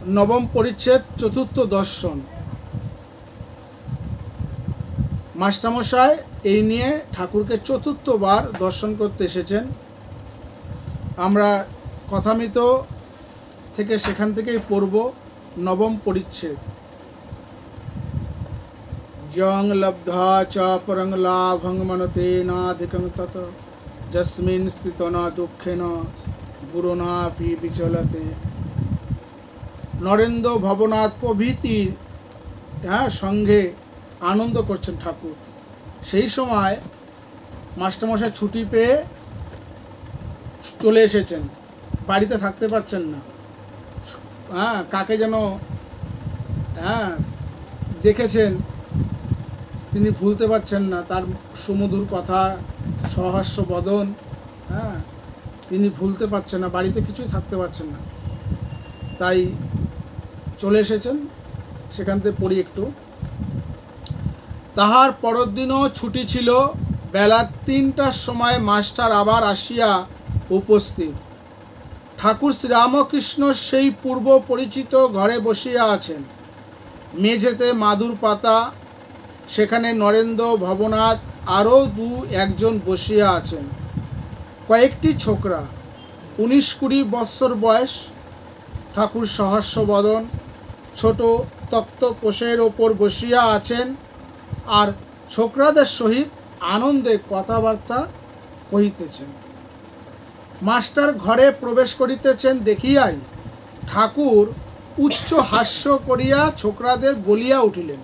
নবম পরিচ্ছেদ চতুর্থ দর্শন। মাস্টারমশাই এই নিয়ে ঠাকুরকে চতুর্থবার দর্শন করতে এসেছেন। আমরা কথামিত থেকে সেখান থেকেই পড়ব নবম পরিচ্ছেদ। জং লব্ধা চ পরং লাভং মনতে নাধিকং তত যস্মিন স্থিত না দুঃখেন গুরুনাপি বিচলতে। নরেন্দ্র ভবনাথ প্রভৃতির সঙ্গে আনন্দ করছেন ঠাকুর। সেই সময় মাস্টারমশাই ছুটি পেয়ে চলে এসেছেন, বাড়িতে থাকতে পারছেন না। কাকে যেন দেখেছেন, তিনি ভুলতে পারছেন না। তার সুমধুর কথা, সহাস্য বদন, তিনি ভুলতে পারছেন না, বাড়িতে কিছুই থাকতে পারছেন না, তাই চলে এসেছেন। সেখান থেকে পড়ি একটু। তাহার পরের দিনও ছুটি ছিল। বেলা ৩টার সময় মাস্টার আবার আসিয়া উপস্থিত। ঠাকুর শ্রীরামকৃষ্ণ সেই পূর্ব পরিচিত ঘরে বসিয়া আছেন। মেঝেতে মাদুর পাতা, সেখানে নরেন্দ্র ভবনাথ আরও একজন বসিয়া আছেন। কয়েকটি ছোকরা, ১৯-২০ বৎসর বয়স। ঠাকুর সহাস্য বদন, ছোট তক্তপোষের ওপর বসিয়া আছেন আর ছোকরাদের সহিত আনন্দে কথাবার্তা কহিতেছেন। মাস্টার ঘরে প্রবেশ করিতেছেন দেখিয়াই ঠাকুর উচ্চ হাস্য করিয়া ছোকরাদের বলিয়া উঠিলেন,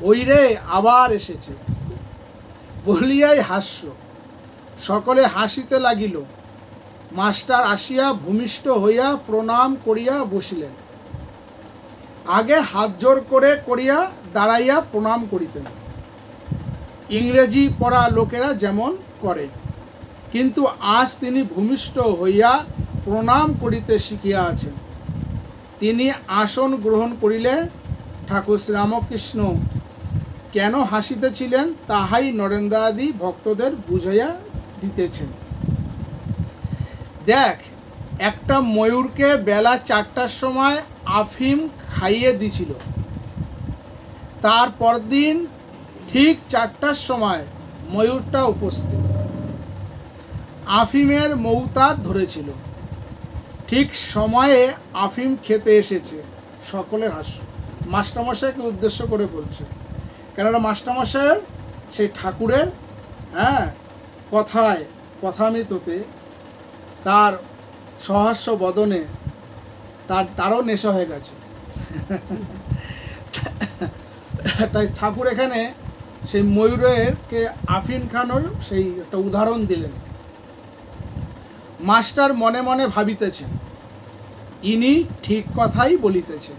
ওই রে আবার এসেছে বলিয়াই হাস্য। সকলে হাসিতে লাগিল। মাস্টার আসিয়া ভূমিষ্ঠ হইয়া প্রণাম করিয়া বসিলেন। আগে হাত জোর করিয়া দাঁড়াইয়া প্রণাম করিতেন, ইংরেজি পড়া লোকেরা যেমন করে, কিন্তু আজ তিনি ভূমিষ্ঠ হইয়া প্রণাম করিতে শিখিয়া আছেন। তিনি আসন গ্রহণ করিলে ঠাকুর শ্রীরামকৃষ্ণ কেন হাসিতেছিলেন তাহাই নরেন্দ্রাদি ভক্তদের বুঝাইয়া দিতেছেন। দেখ, একটা ময়ূরকে বেলা ৪টার সময় আফিম খাইয়ে দিছিল। তার পরদিন ঠিক ৪টার সময় ময়ূরটা উপস্থিত, আফিমের মৌতাদ ধরেছিল। ঠিক সময়ে আফিম খেতে এসেছে। সকলের হাস্য। মাস্টারমশাইকে উদ্দেশ্য করে বলছে, কেননা মাস্টারমশাইয়ের সেই ঠাকুরের কথামিততে, তার সহাস্য বদনে তারও নেশা হয়ে গেছে। তাই ঠাকুর এখানে সেই ময়ূরেরকে আফিম খানোর সেই একটা উদাহরণ দিলেন। মাস্টার মনে মনে ভাবিতেছেন, ইনি ঠিক কথাই বলিতেছেন।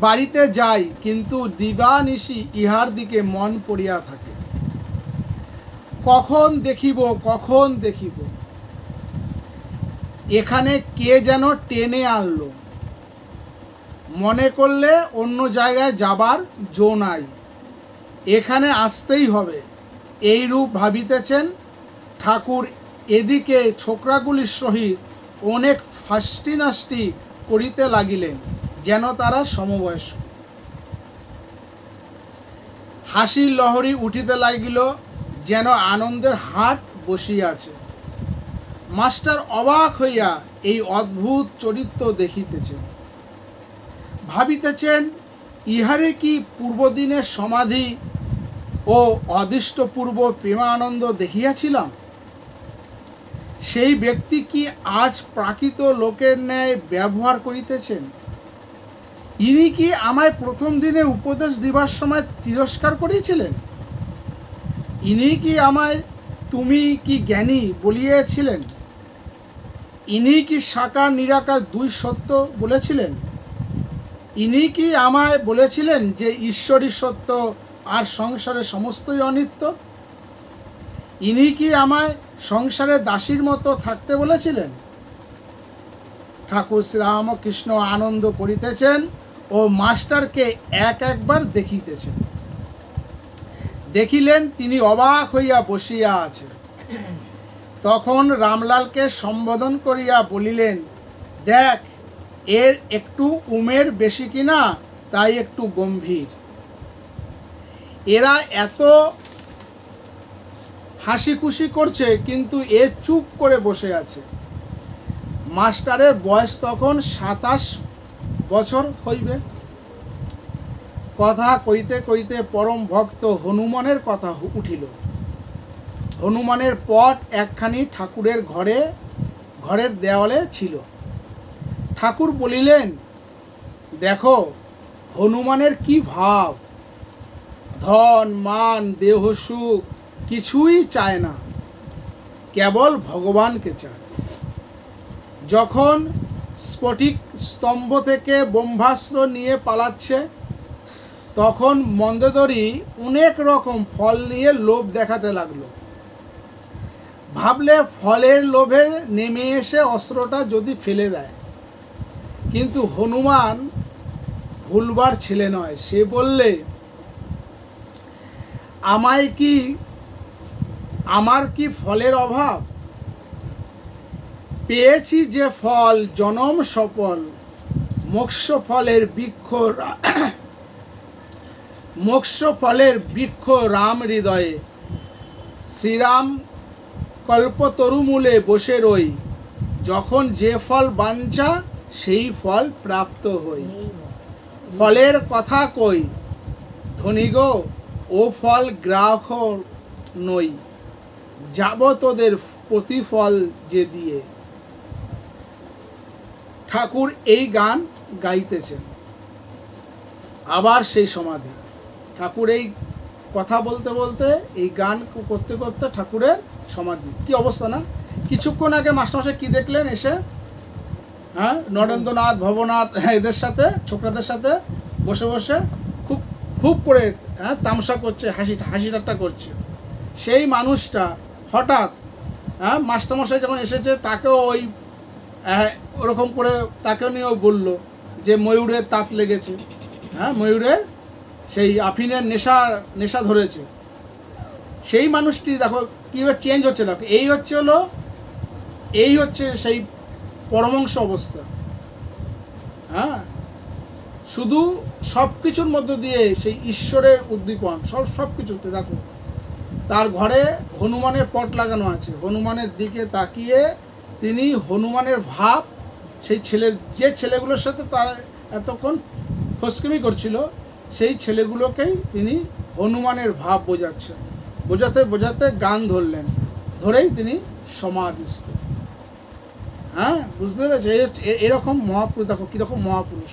বাড়িতে যাই, কিন্তু দিবানিশি ইহার দিকে মন পড়িয়া থাকে। কখন দেখিব। এখানে কে যেন টেনে আনলো। মনে করলে অন্য জায়গায় যাবার জো নাই, এখানে আসতেই হবে। এইরূপ ভাবিতেছেন ঠাকুর। এদিকে ছোকরাগুলির সহিত অনেক ফাস্টিনাস্টি করিতে লাগিলেন, যেন তারা সমবয়স্ক। হাসির লহরী উঠিতে লাগিল, যেন আনন্দের হাট বসিয়াছে। মাস্টার অবাক হইয়া এই অদ্ভুত চরিত্র দেখিতেছেন। ভাবিতেছেন, ইহারে কি পূর্বদিনের সমাধি ও অদৃষ্টপূর্ব প্রেমানন্দ দেখিয়াছিলাম? সেই ব্যক্তি কি আজ প্রাকৃত লোকের ন্যায় ব্যবহার করিতেছেন? ইনি কি আমায় প্রথম দিনে উপদেশ দিবার সময় তিরস্কার করিয়াছিলেন? ইনি কি আমায় তুমি কি জ্ঞানী বলিয়াছিলেন? ইনি কি সাকার নিরাকার দুই সত্য বলেছিলেন? ইনি কি আমায় বলেছিলেন যে ঈশ্বরই সত্য আর সংসারে সমস্তই অনিত্য? ইনি কি আমায় সংসারে দাসীর মতো থাকতে বলেছিলেন? ঠাকুর শ্রীরামকৃষ্ণ আনন্দ করিতেছেন ও মাস্টারকে একবার দেখিতেছেন। দেখিলেন তিনি অবাক হইয়া বসিয়া আছেন। তখন রামলালকে সম্বোধন করিয়া বলিলেন, দেখ, এর একটু উমের বেশি কিনা, তাই একটু গম্ভীর। এরা এত হাসি খুশি করছে, কিন্তু এ চুপ করে বসে আছে। মাস্টারের বয়স তখন 27 বছর হইবে। কথা কইতে কইতে পরম ভক্ত হনুমানের কথা উঠিল। হনুমানের পট একখানি ঠাকুরের ঘরের দেওয়ালে ছিল। ঠাকুর বলিলেন, দেখো হনুমানের কি ভাব, ধন মান দেহ সুখ কিছুই চায় না, কেবল ভগবানকে চায়। যখন স্ফটিক স্তম্ভ থেকে ব্রহ্মাস্ত্র নিয়ে পালাচ্ছে, তখন মন্দোদরী অনেক রকম ফল নিয়ে লোভ দেখাতে লাগলো। ভাবলে ফলের লোভে নেমে এসে অস্ত্রটা যদি ফেলে দেয়, কিন্তু হনুমান ভুলবার ছেলে নয়। সে বললে, আমার কি ফলের অভাব? পেয়েছি যে ফল জনম সফল, মোক্ষ ফলের বৃক্ষ রাম হৃদয়ে। শ্রীরাম কল্পতরুমূলে বসে রই, যখন যে ফল বাঞ্ছা সেই ফল প্রাপ্ত হই। ফলের কথা কই ধনী গো, ও ফল গ্রাহক নই, যাব তোদের প্রতিফল যে দিয়ে। ঠাকুর এই গান গাইতেছেন। আবার সেই সমাধি। ঠাকুর এই কথা বলতে বলতে, এই গান করতে করতে ঠাকুরের সমাধি। কি অবস্থা না? কিছুক্ষণ আগে মাস্টারমশাই কি দেখলেন এসে? হ্যাঁ, নরেন্দ্রনাথ, ভবনাথ এদের সাথে, ছোকরাদের সাথে বসে বসে খুব খুব করে তামসা করছে, হাসি ঠাট্টা করছে। সেই মানুষটা হঠাৎ মাস্টারমশাই যখন এসেছে, তাকেও ওই ওরকম করে তাকেও নিয়েও বললো যে ময়ূরের তাত লেগেছে। ময়ূরের সেই আফিনের নেশা ধরেছে। সেই মানুষটি দেখো কীভাবে চেঞ্জ হচ্ছে। দেখো এই হচ্ছে সেই পরমাংশ অবস্থা। শুধু সব কিছুর মধ্য দিয়ে সেই ঈশ্বরের উদ্দীপন, সব কিছুতে। দেখো তার ঘরে হনুমানের পট লাগানো আছে। হনুমানের দিকে তাকিয়ে তিনি হনুমানের ভাব, সেই যে ছেলেগুলোর সাথে তার এতক্ষণ ফস্কিমি করছিল, সেই ছেলেগুলোকেই তিনি হনুমানের ভাব বোঝাতে গান ধরলেন। ধরেই তিনি সমাধিস্থ। বুঝতে পেরেছে? এরকম মহাপুরুষ। দেখো কীরকম মহাপুরুষ।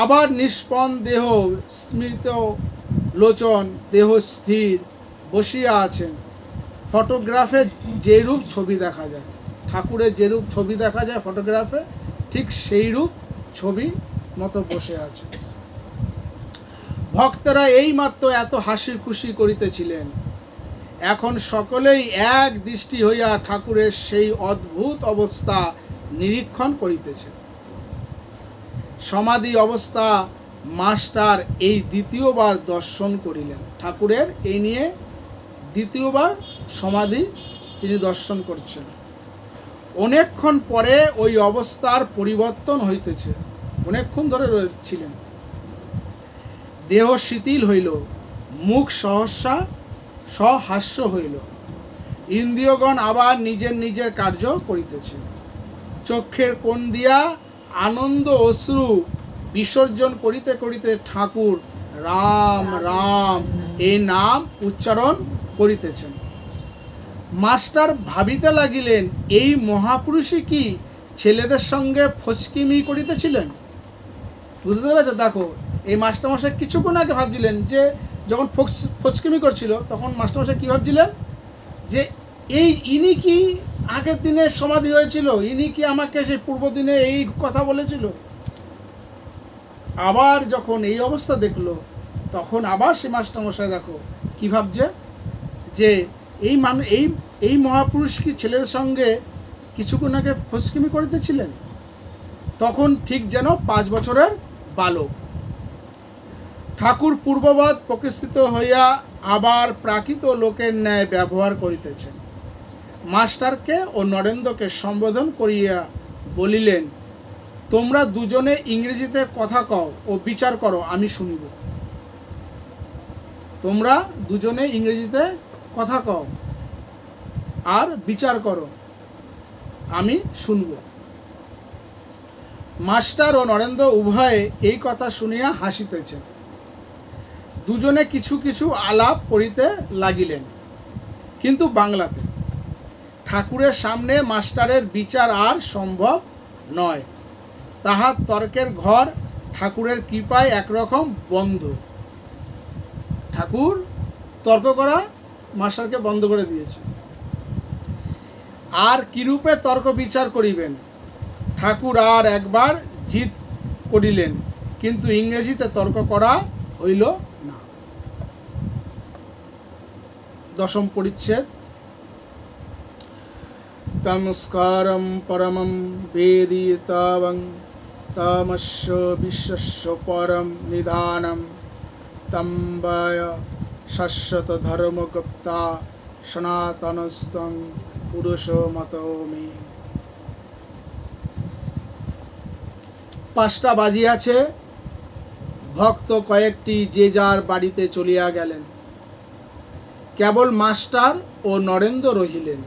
আবার নিষ্পণ দেহ, স্মৃত লোচন, দেহ স্থির বসিয়া আছেন। ফটোগ্রাফে যেরূপ ছবি দেখা যায়, ঠাকুরের যেরূপ ছবি দেখা যায় ফটোগ্রাফে, ঠিক সেই রূপ ছবি মতো বসে আছে। ভক্তরা এইমাত্র এত হাসি খুশি করিতেছিলেন, এখন সকলেই এক দৃষ্টি হইয়া ঠাকুরের সেই অদ্ভুত অবস্থা নিরীক্ষণ করিতেছে। সমাধি অবস্থা মাস্টার এই দ্বিতীয়বার দর্শন করিলেন। ঠাকুরের এই নিয়ে দ্বিতীয়বার সমাধি তিনি দর্শন করছেন। অনেকক্ষণ পরে ওই অবস্থার পরিবর্তন হইতেছে। অনেকক্ষণ ধরে ছিলেন। দেহ শিথিল হইল, মুখ সহসা সহাস্য হইল। ইন্দ্রিয়গণ আবার নিজের কার্য করিতেছে। চক্ষের কোণ দিয়া আনন্দ অশ্রু বিসর্জন করিতে করিতে ঠাকুর রাম রাম এই নাম উচ্চারণ করিতেছেন। মাস্টার ভাবিতে লাগিলেন, এই মহাপুরুষই কি ছেলেদের সঙ্গে ফচকিমি করিতেছিলেন? বুঝতে পেরেছো? দেখো এই মাস্টারমশাই কিছুক্ষণ আগে ভাবছিলেন যে, যখন ফচকিমি করছিল, তখন মাস্টারমশাই কী ভাবছিলেন যে ইনি কি আগের দিনে সমাধি হয়েছিল, ইনি কি আমাকে সেই পূর্ব দিনে এই কথা বলেছিল। আবার যখন এই অবস্থা দেখলো, তখন আবার সে মাস্টারমশাই দেখো কী ভাবছে যে এই মহাপুরুষ কি ছেলেদের সঙ্গে কিছুক্ষণ আগে ফচকিমি করিতেছিলেন। তখন ঠিক যেন 5 বছরের বালক। ঠাকুর পূর্ববৎ প্রতিষ্ঠিত হইয়া আবার প্রাকৃত লোকের ন্যায় ব্যবহার করিতেছেন। মাস্টারকে ও নরেন্দ্রকে সম্বোধন করিয়া বলিলেন, তোমরা দুজনে ইংরেজিতে কথা কও ও বিচার করো, আমি শুনিব। তোমরা দুজনে ইংরেজিতে কথা কও আর বিচার করো, আমি শুনব। মাস্টার ও নরেন্দ্র উভয়ে এই কথা শুনিয়া হাসিতেছেন। দুজনে কিছু কিছু আলাপ করিতে লাগিলেন, কিন্তু বাংলাতে। ঠাকুরের সামনে মাস্টারের বিচার আর সম্ভব নয়। তাহার তর্কের ঘর ঠাকুরের কৃপায় একরকম বন্ধ। ঠাকুর তর্ক করা মাস্টারকে বন্ধ করে দিয়েছে। আর কিরূপে তর্ক বিচার করিবেন? ঠাকুর আর একবার জিদ করিলেন, কিন্তু ইংরেজিতে তর্ক করা হইল না। দশম পরিচ্ছেদ। তমস্কারম পরমম বেদিতবং তমস্য বিশ্বস্য পরম নিধানম তম্বয় শাশ্বত ধর্মগুপ্তা সনাতনস্তং পুরুষমতমি। 5টা বাজিয়াছে। ভক্ত কয়েকটি যে যার বাড়িতে চলিয়া গেলেন। কেবল মাস্টার ও নরেন্দ্র রহিলেন।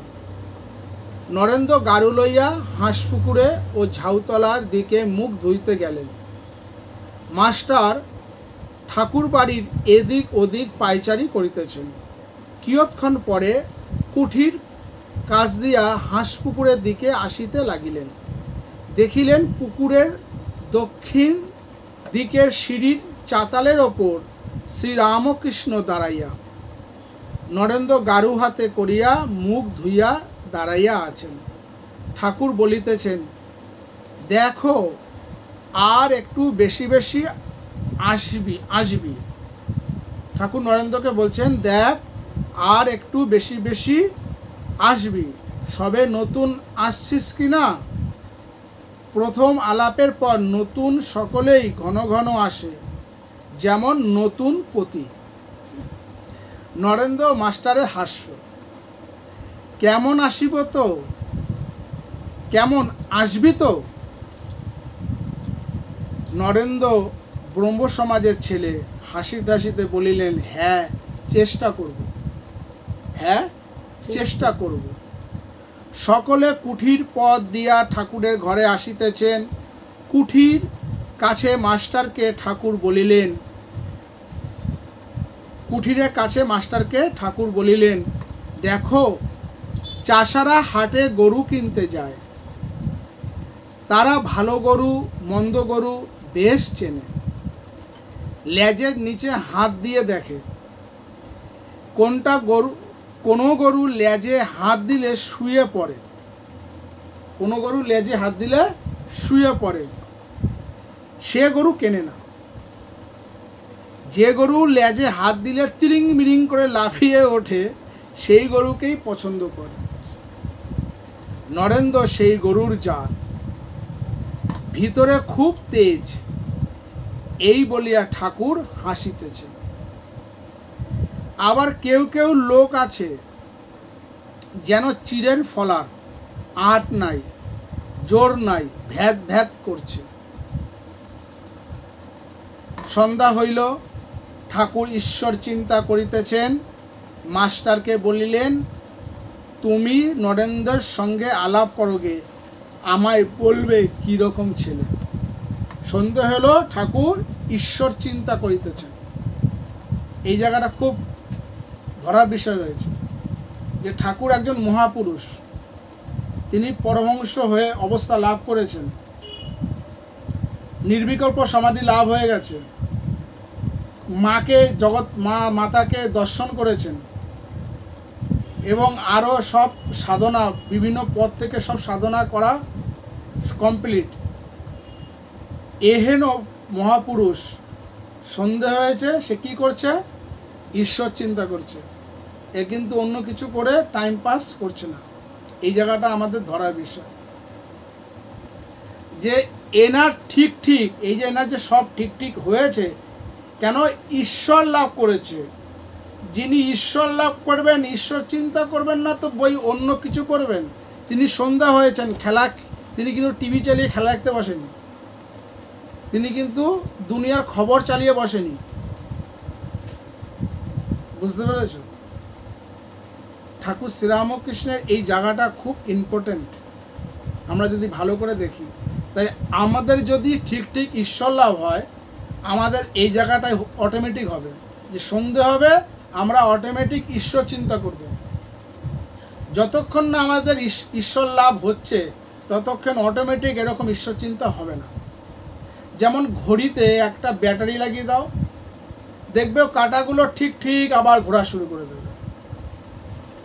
নরেন্দ্র গাড়ু লইয়া হাঁসপুকুরে ও ঝাউতলার দিকে মুখ ধুইতে গেলেন। মাস্টার ঠাকুর বাড়ির এদিক ওদিক পায়চারি করিতেছেন। কিয়ৎক্ষণ পরে কুঠির কাছ দিয়া হাঁসপুকুরের দিকে আসিতে লাগিলেন। দেখিলেন পুকুরের দক্ষিণ দিকের সিঁড়ির চাতালের ওপর শ্রীরামকৃষ্ণ দাঁড়াইয়া। নরেন্দ্র গাড়ু হাতে করিয়া মুখ ধুইয়া দাঁড়াইয়া আছেন। ঠাকুর বলিতেছেন, দেখো আর একটু বেশি বেশি আসবি। ঠাকুর নরেন্দ্রকে বলছেন, দেখ আর একটু বেশি বেশি আসবি, সবে নতুন আসছিস কি না? প্রথম আলাপের পর নতুন সকলেই ঘন ঘন আসে, যেমন নতুন পতি। নরেন্দ্র মাস্টারের হাস্য। কেমন আসিব তো? কেমন আসবি তো? নরেন্দ্র ব্রহ্ম সমাজের ছেলে হাসিতে হাসিতে বলিলেন, হ্যাঁ চেষ্টা করব, হ্যাঁ চেষ্টা করব। সকলে কুঠির পথ দিয়া ঠাকুরের ঘরে আসিতেছেন। কুঠির কাছে মাস্টারকে ঠাকুর বলিলেন, কুঠিরের কাছে মাস্টারকে ঠাকুর বলিলেন, দেখো চাষারা হাটে গরু কিনতে যায়। তারা ভালো গরু মন্দ গরু বেশ চেনে। লেজের নিচে হাত দিয়ে দেখে কোনটা গরু। কোনো গরু লেজে হাত দিলে শুয়ে পড়ে, কোনো গরু লেজে হাত দিলে শুয়ে পড়ে, সে গরু কেনে না। যে গরু লেজে হাত দিলে তিরিং মিরিং করে লাফিয়ে ওঠে, সেই গরুকেই পছন্দ করে। নরেন্দ্র সেই গরুর জাত, ভিতরে খুব তেজ। এই বলিয়া ঠাকুর হাসিতেছে। আবার কেউ কেউ লোক আছে যেন চিড়ের ফলার, আট নাই জোর নাই, ভ্যাদ ভ্যাদ করছে। সন্ধ্যা হইল। ঠাকুর ঈশ্বর চিন্তা করিতেছেন। মাস্টারকে বলিলেন, তুমি নরেন্দ্রের সঙ্গে আলাপ করোগে, আমায় বলবে কীরকম ছেলে। সন্ধ্যা হলো, ঠাকুর ঈশ্বর চিন্তা করিতেছেন। এই জায়গাটা খুব ধরার বিষয় রয়েছে যে ঠাকুর একজন মহাপুরুষ। তিনি পরমহংস হয়ে অবস্থা লাভ করেছেন, নির্বিকল্প সমাধি লাভ হয়ে গেছে, মাকে মাতাকে দর্শন করেছেন এবং আরও সব সাধনা, বিভিন্ন পথ থেকে সব সাধনা করা কমপ্লিট। এহেন মহাপুরুষ সন্দেহ হয়েছে, সে কি করছে? ঈশ্বর চিন্তা করছে। এ কিন্তু অন্য কিছু করে টাইম পাস করছে না। এই জায়গাটা আমাদের ধরার বিষয় যে এনার ঠিক এই যে এনার যে সব ঠিক হয়েছে, কেন? ঈশ্বর লাভ করেছে। যিনি ঈশ্বর লাভ করবেন, ঈশ্বর চিন্তা করবেন না তো বই অন্য কিছু করবেন। তিনি সন্ধ্যা হয়েছেন, তিনি কিন্তু টিভি চালিয়ে খেলা দেখতে বসেনি, তিনি কিন্তু দুনিয়ার খবর চালিয়ে বসেনি, বুঝতে পেরেছ? ঠাকুর শ্রীরামকৃষ্ণের এই জায়গাটা খুব ইম্পর্টেন্ট, আমরা যদি ভালো করে দেখি। তাই আমাদের যদি ঠিক ঠিক ঈশ্বর লাভ হয়, আমাদের এই জায়গাটায় অটোমেটিক হবে যে সন্ধে হবে আমরা অটোমেটিক ঈশ্বর চিন্তা করব। যতক্ষণ না আমাদের ঈশ্বর লাভ হচ্ছে ততক্ষণ অটোমেটিক এরকম ঈশ্বর চিন্তা হবে না। যেমন ঘড়িতে একটা ব্যাটারি লাগিয়ে দাও, দেখবে কাঁটাগুলো ঠিক ঠিক আবার ঘোরা শুরু করে দেবে।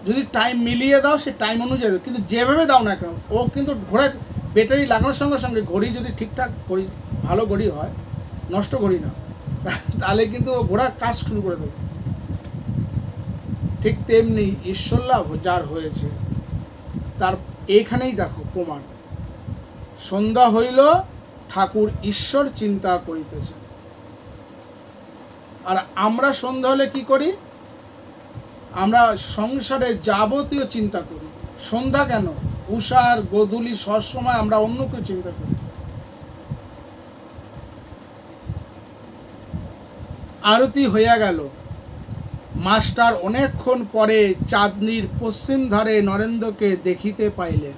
যদি টাইম মিলিয়ে দাও সে টাইম অনুযায়ী, কিন্তু যেভাবে দাও না কেন ও কিন্তু ঘোড়ার ব্যাটারি লাগানোর সঙ্গে সঙ্গে ঘড়ি যদি ঠিকঠাক ঘড়ি ভালো ঘড়ি হয়, নষ্ট ঘড়ি না, তাহলে কিন্তু ও ঘোড়া কাজ শুরু করে দেবে। ঠিক তেমনি ঈশ্বর লাভ যার হয়েছে তার এইখানেই দেখো প্রমাণ। সন্ধ্যা হইল ঠাকুর ঈশ্বর চিন্তা করিতেছে। আর আমরা সন্ধ্যা হলে কি করি? আমরা সংসারের যাবতীয় চিন্তা করি। সন্ধ্যা কেন, উষার গোধূলি সবসময় আমরা অন্য কেউ চিন্তা করি। আরতি হইয়া গেল। মাস্টার অনেকক্ষণ পরে চাঁদনির পশ্চিম ধারে নরেন্দ্রকে দেখিতে পাইলেন।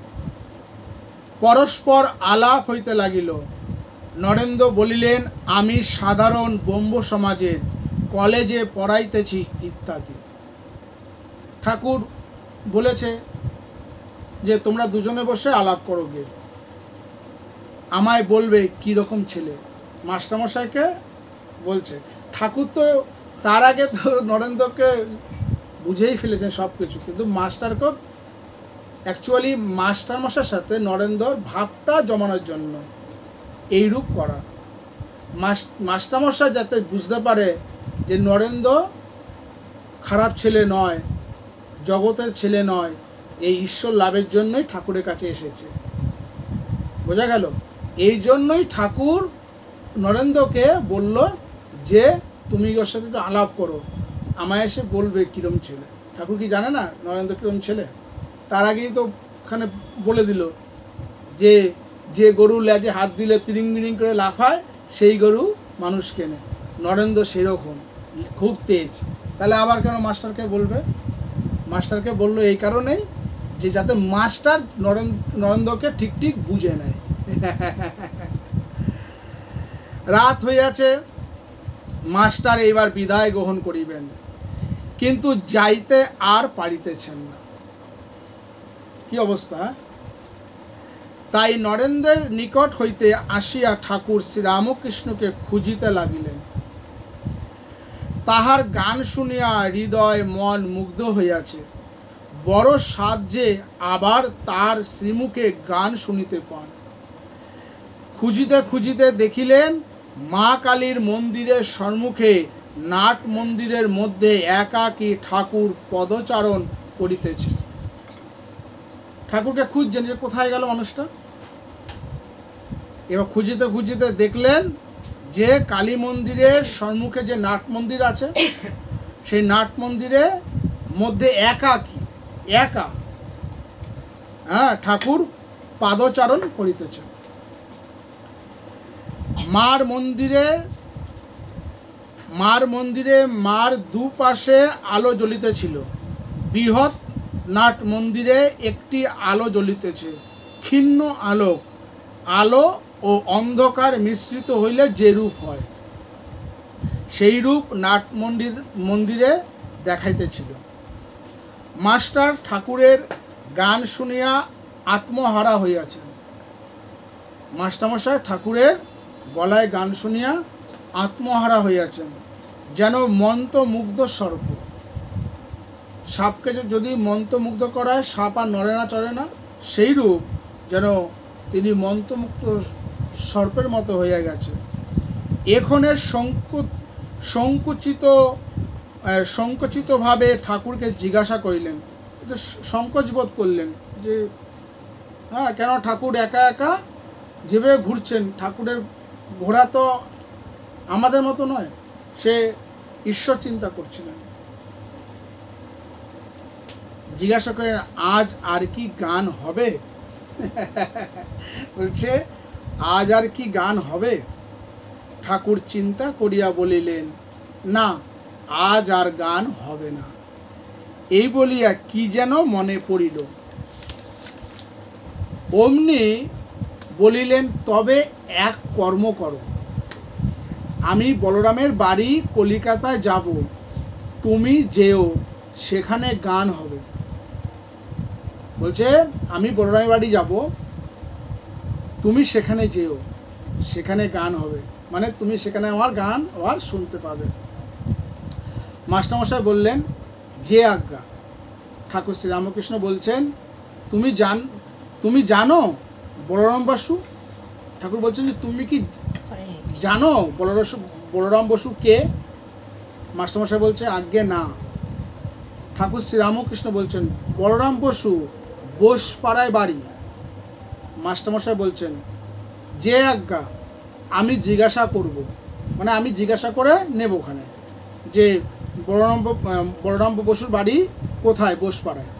পরস্পর আলাপ হইতে লাগিল। নরেন্দ্র বলিলেন, আমি সাধারণ ব্রহ্ম সমাজের, কলেজে পড়াইতেছি ইত্যাদি। ঠাকুর বলেছে যে তোমরা দুজনে বসে আলাপ করো গে, আমায় বলবে কীরকম ছেলে। মাস্টারমশাইকে বলছে। ঠাকুর তো তার আগে তো নরেন্দ্রকে বুঝেই ফেলেছেন সব কিছু, কিন্তু মাস্টারকে অ্যাকচুয়ালি মাস্টারমশাইয়ের সাথে নরেন্দ্রর ভাবটা জমানোর জন্য এইরূপ করা। মাস্টারমশাই যাতে বুঝতে পারে যে নরেন্দ্র খারাপ ছেলে নয়, জগতের ছেলে নয়, এই ঈশ্বর লাভের জন্যই ঠাকুরের কাছে এসেছে। বোঝা গেল? এই জন্যই ঠাকুর নরেন্দ্রকে বলল যে তুমি ওর সাথে একটু আলাপ করো, আমায় এসে বলবে কীরম ছেলে। ঠাকুর কি জানে না নরেন্দ্র কীরম ছেলে? তার আগেই তো ওখানে বলে দিল যে যে গরু লেজে হাত দিলে তিরিং বিরিং করে লাফায় সেই গরু মানুষ কেনে। নরেন্দ্র সেরকম খুব তেজ। তাহলে আবার কেন মাস্টারকে বলবে? মাস্টারকে বললো এই কারণেই যে যাতে মাস্টার নরেন্দ্রকে ঠিক ঠিক বুঝে নেয়। রাত হইয়াছে, মাস্টার এইবার বিদায় গ্রহণ করিবেন, কিন্তু যাইতে আর পারিতেছেন না। কি অবস্থা! তাই নরেন্দ্রের নিকট হইতে আসিয়া ঠাকুর শ্রীরামকৃষ্ণকে খুঁজিতে লাগিলেন। তাহার গান শুনিয়া হৃদয় মন মুগ্ধ হইয়াছে। বড় সাধ যে আবার তার শ্রীমুখে গান শুনিতে পান। খুঁজিতে খুঁজিতে দেখিলেন মা কালীর মন্দিরের সম্মুখে নাট মন্দিরের মধ্যে একাকী ঠাকুর পদচারণ করিতেছে। ঠাকুরকে খুঁজছেন যে কোথায় গেল মানুষটা। এবার খুঁজিতে খুঁজিতে দেখলেন যে কালী মন্দিরের সম্মুখে যে নাট মন্দির আছে সেই নাট মন্দিরের মধ্যে একাকী একা ঠাকুর পাদচারণ করিতেছে। মার মন্দিরে মার দুপাশে আলো জ্বলিতেছিল। বৃহৎ নাট মন্দিরে একটি আলো জ্বলিতেছে, ক্ষীণ আলো ও অন্ধকার মিশ্রিত হইলে যে রূপ হয় সেই রূপ নাট মন্দিরে দেখাইতেছিল। মাস্টার ঠাকুরের গান শুনিয়া আত্মহারা হইয়াছেন। মাস্টারমশাই ঠাকুরের গলায় গান শুনিয়া আত্মহারা হইয়াছেন, যেন মন্ত্রমুগ্ধ সর্প। সাপকে যদি মন্ত্রমুগ্ধ করায় সাপ আর নড়ে না চড়ে না, সেই রূপ যেন তিনি মন্ত্রমুগ্ধ সর্পের মতো হইয়া গেছে। এখানে সংকুচিতভাবে ঠাকুরকে জিজ্ঞাসা করিলেন, একটু সংকোচ বোধ করলেন যে কেন ঠাকুর একা একা যেভাবে ঘুরছেন, ঠাকুরের ঘোরা তো আমাদের মতো নয়, সে ঈশ্বর চিন্তা করছিলেন। জিজ্ঞাসা করেন আজ আর কি গান হবে? বলছে আজ আর কি গান হবে? ঠাকুর চিন্তা করিয়া বলিলেন, না, আজ আর গান হবে না। এই বলিয়া কি যেন মনে পড়িল। অমনি বলিলেন, তবে এক কর্ম করো, আমি বলরামের বাড়ি কলিকাতায় যাব, তুমি যেও, সেখানে গান হবে। বলছে, আমি বলরামের বাড়ি যাব, তুমি সেখানে যেও, সেখানে গান হবে, মানে তুমি সেখানে আমার গান আবার শুনতে পাবে। মাস্টারমশাই বললেন, যে আজ্ঞা। ঠাকুর শ্রীরামকৃষ্ণ বলছেন, তুমি জানো বলরাম বসু? ঠাকুর বলছেন যে তুমি কি জানো বলরাম বসু কে? মাস্টারমশাই বলছে, আজ্ঞে না। ঠাকুর শ্রীরামকৃষ্ণ বলছেন, বলরাম বসু বোসপাড়ায় বাড়ি। মাস্টারমশাই বলছেন, যে আজ্ঞা, আমি জিজ্ঞাসা করব, মানে আমি জিজ্ঞাসা করে নেব ওখানে যে বলরাম বসুর বাড়ি কোথায়, বোসপাড়ায়।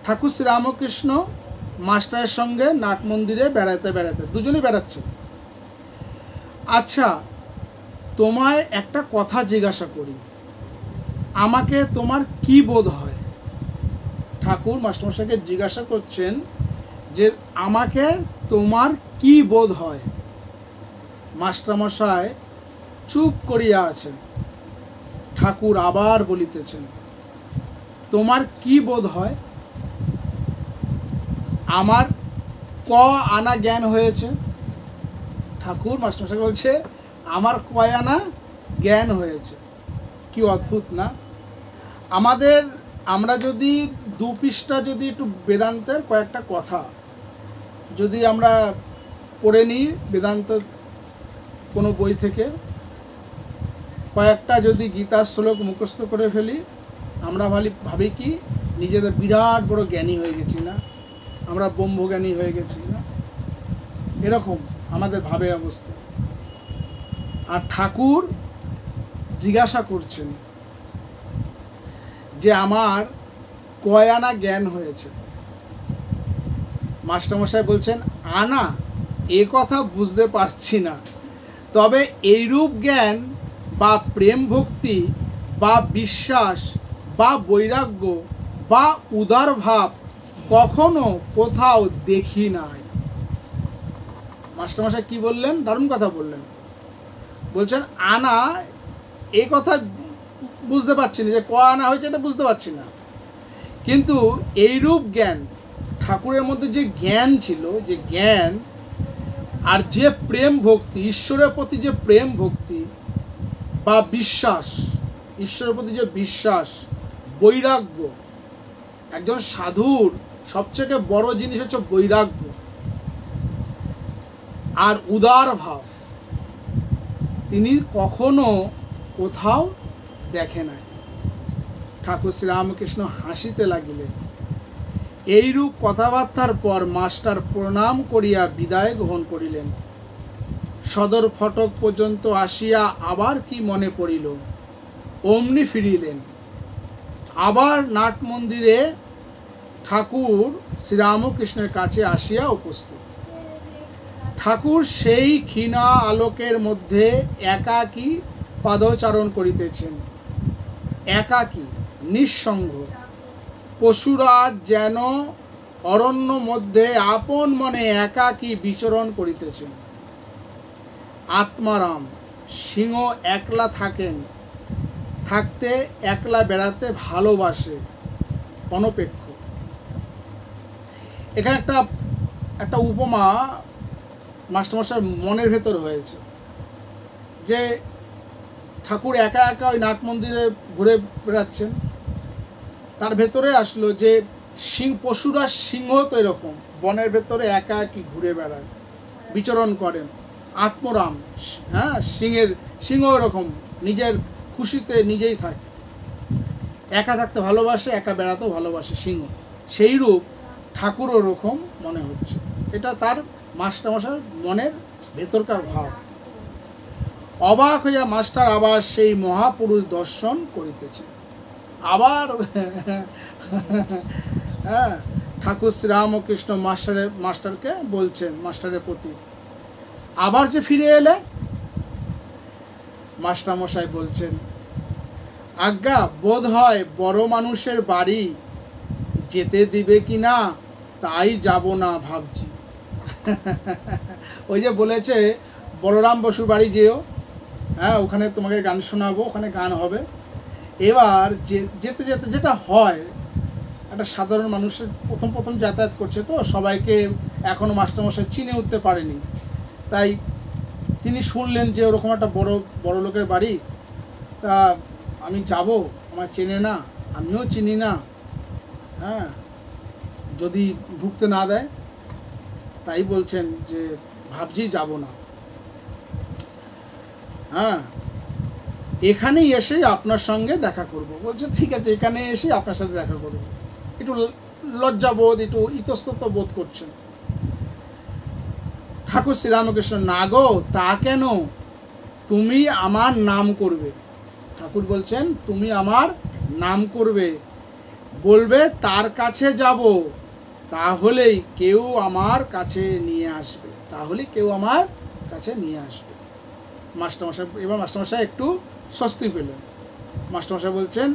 ঠাকুর শ্রীরামকৃষ্ণ মাস্টারের সঙ্গে নাট মন্দিরে বেড়াতে বেড়াতে, দুজনেই বেড়াচ্ছে। আচ্ছা, তোমায় একটা কথা জিজ্ঞাসা করি, আমাকে তোমার কি বোধ হয়? ঠাকুর মাস্টারমশাইকে জিজ্ঞাসা করছেন যে আমাকে তোমার কি বোধ হয়? মাস্টারমশাই চুপ করিয়া আছেন। ঠাকুর আবার বলিতেছেন, তোমার কি বোধ হয়? আমার ক আনা জ্ঞান হয়েছে। ঠাকুর মাস্টারমশাই বলছে, আমার কয় আনা জ্ঞান হয়েছে। কি অদ্ভুত না? আমরা যদি 2 পৃষ্ঠা যদি একটু বেদান্তের কয়েকটা কথা যদি আমরা পড়ে নিই, বেদান্ত কোনো বই থেকে কয়েকটা যদি গীতার শ্লোক মুখস্থ করে ফেলি, আমরা ভাবি কি নিজেদের বিরাট বড় জ্ঞানী হয়ে গেছি না, আমরা ব্রহ্মজ্ঞানী হয়ে গেছি না, এরকম আমাদের ভাবে অবস্থা। আর ঠাকুর জিজ্ঞাসা করছেন যে আমার কয় আনা জ্ঞান হয়েছে। মাস্টারমশাই বলছেন, আনা এ কথা বুঝতে পারছি না, তবে এইরূপ জ্ঞান বা প্রেম ভক্তি বা বিশ্বাস বা বৈরাগ্য বা উদার ভাব কখনো কোথাও দেখি নাই। মাস্টারমশাই কি বললেন? দারুণ কথা বললেন। বলছেন, আনা এ কথা বুঝতে পারছি না, যে ক আনা হয়েছে এটা বুঝতে পারছি না, কিন্তু এইরূপ জ্ঞান, ঠাকুরের মধ্যে যে জ্ঞান ছিল, যে জ্ঞান আর যে প্রেম ভক্তি, ঈশ্বরের প্রতি যে প্রেম ভক্তি বা বিশ্বাস, ঈশ্বরের প্রতি যে বিশ্বাস, বৈরাগ্য, একজন সাধুর সবচেয়ে বড় জিনিস হচ্ছে বৈরাগ্য আর উদার ভাব, তিনি কখনো কোথাও দেখে নাই। ঠাকুর শ্রীরামকৃষ্ণ হাসিতে লাগিলেন। এইরূপ কথাবার্তার পর মাস্টার প্রণাম করিয়া বিদায় গ্রহণ করিলেন। সদর ফটক পর্যন্ত আসিয়া আবার কি মনে পড়িল, অমনি ফিরিলেন। আবার নাট মন্দিরে ঠাকুর শ্রীরামকৃষ্ণের কাছে আসিয়া উপস্থিত। ঠাকুর সেই ক্ষীণা আলোকের মধ্যে একাকী পাদচারণ করিতেছেন, একাকী, নিঃসঙ্গ। পশুরাজ যেন অরণ্য মধ্যে আপন মনে একাকী বিচরণ করিতেছেন। আত্মারাম সিংহ একলা থাকতে একলা বেড়াতে ভালোবাসে, অনপেক্ষ। এখানে একটা উপমা মাস্টারমশাইয়ের মনের ভেতর হয়েছে, যে ঠাকুর একা একা ওই নাট মন্দিরে ঘুরে বেড়াচ্ছেন, তার ভেতরে আসলো যে পশুরা, সিংহ তো এরকম বনের ভেতরে একা একই ঘুরে বেড়ায়, বিচরণ করেন। আত্মরাম, হ্যাঁ, সিংহ এরকম নিজের খুশিতে নিজেই থাকে, একা থাকতে ভালোবাসে, একা বেড়াতেও ভালোবাসে সিংহ। সেইরূপ ঠাকুর ওরকম মনে হচ্ছে। এটা তার মাস্টারমশাইয়ের মনের ভেতরকার ভাব। অবাক হইয়া মাস্টার আবার সেই মহাপুরুষ দর্শন করিতেছে। আবার হ্যাঁ, ঠাকুর শ্রীরামকৃষ্ণ মাস্টারকে বলছেন, মাস্টারের প্রতি, আবার যে ফিরে এলে, মাস্টারমশাই বলছেন, আজ্ঞা বোধ হয় বড় মানুষের বাড়ি যেতে দিবে কি না তাই যাব না ভাবছি। ওই যে বলেছে বলরাম বসুর বাড়ি যেও, হ্যাঁ ওখানে তোমাকে গান শোনাবো, ওখানে গান হবে। এবার যেতে যেতে যেটা হয়, একটা সাধারণ মানুষের প্রথম প্রথম যাতায়াত করছে তো, সবাইকে এখনও মাস্টারমশাই চিনে উঠতে পারেনি, তাই তিনি শুনলেন যে ওরকম একটা বড় লোকের বাড়ি, তা আমি যাব, আমার চেনে না, আমিও চিনি না, হ্যাঁ যদি ঢুকতে না দেয়, তাই বলছেন যে ভাবছি যাব না। হ্যাঁ এখানেই এসে আপনার সঙ্গে দেখা করব। বলছে ঠিক আছে, এখানে এসে আপনার সাথে দেখা করব। একটু লজ্জাবোধ, একটু ইতস্তত বোধ করছেন। ঠাকুর শ্রীরামকৃষ্ণ, না গো তা কেন, তুমি আমার নাম করবে। ঠাকুর বলছেন তুমি আমার নাম করবে, বলবে তার কাছে যাব, তাহলেই কেউ আমার কাছে নিয়ে আসবে, তাহলেই কেউ আমার কাছে নিয়ে আসবে। মাস্টারমশাই, এবার মাস্টারমশাই একটু স্বস্তি পেলেন। মাস্টারমশাই বলছেন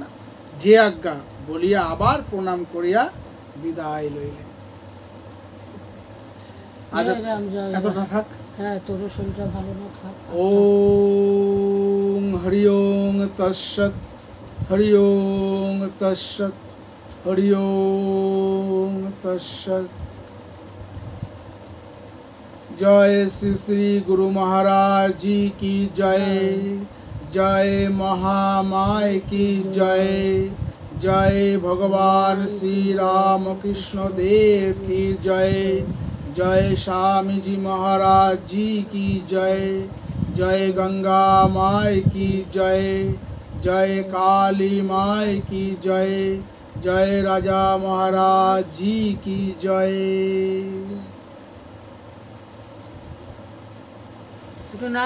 যে আজ্ঞা বলিয়া আবার প্রণাম করিয়া বিদায় লইলেন। আজ এতটা থাক। হ্যাঁ তোর শরীরটা ভালো না, থাক। ওম হরি ওম তৎসৎ, হরি ওম তৎসৎ, হরি ওম তৎসৎ। জয় শ্রী শ্রী গুরু महाराज जी की जय, जय महामाय की जय, जय भगवान श्री राम कृष्ण देव की जय, जय स्वामी जी महाराज जी की जय, जय गंगा माय की जय, जय काली माय की जय, जय राजा महाराज जी की जय। নাম